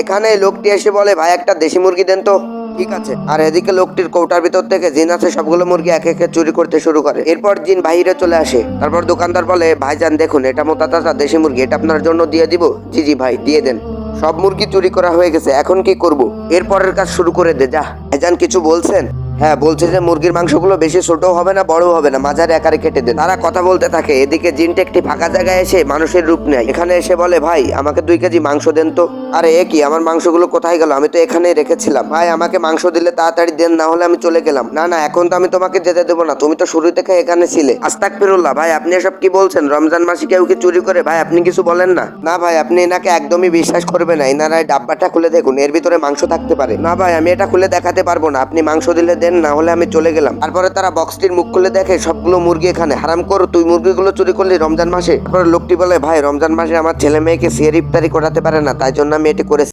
এখানে লোকটি এসে বলে, ভাই একটা দেশি মুরগি দেন তো। ঠিক আছে। আর এদিকে লোকটির কৌটার ভিতর থেকে জিন আছে সবগুলো মুরগি একে একে চুরি করতে শুরু করে। এরপর জিন বাইরে চলে আসে। তারপর দোকানদার বলে, ভাইজান দেখুন এটা মোটা তাজা দেশি মুরগি, এটা আপনার জন্য দিয়ে দিব। জি জি ভাই দিয়ে দেন। সব মুরগি চুরি করা হয়ে গেছে, এখন কি করব? এরপরের কাজ শুরু করে দে যা। ভাইজান কিছু বলছেন? হ্যাঁ বলছে যে মুরগির মাংসগুলো বেশি ছোট হবে না বড় হবে না, মাঝারি আকারে কেটে দেন। তারা কথা বলতে থাকে। এদিকে জিনটা একটি ফাঁকা জায়গায় এসে মানুষের রূপ নেয়। এখানে এসে বলে, ভাই আমাকে 2 কেজি মাংস দেন তো। আরে এ কি, আমার মাংসগুলো কোথায় গেল? আমি তো এখানেই রেখেছিলাম। ভাই আমাকে মাংস দিলে তাড়াতাড়ি দেন, না হলে আমি চলে গেলাম। না না এখন তো আমি তোমাকে যেতে দেবো না, তুমি তো শুরু থেকে এখানে ছিলে। আস্তাগফিরুল্লাহ, ভাই আপনি এসব কি বলছেন? রমজান মাসে কেউ কি চুরি করে? ভাই আপনি কিছু বলেন না। না ভাই আপনি এনাকে একদমই বিশ্বাস করবেন না। এনারা এই ডাব্বাটা খুলে দেখুন, এর ভিতরে মাংস থাকতে পারে। না ভাই আমি এটা খুলে দেখাতে পারবো না, আপনি মাংস দিলে দেন, না হলে আমি চলে গেলাম। তারপরে তারা বক্সটির মুখ খুলে দেখে সবগুলো মুরগি এখানে। হারাম কর, তুই মুরগিগুলো চুরি করলি রমজান মাসে? তারপরে লোকটি বলে, ভাই রমজান মাসে আমার ছেলে মেয়েকে সিয়ার ইফতারি করাতে পারে না, তাই জন্য আমি এটি করেছি।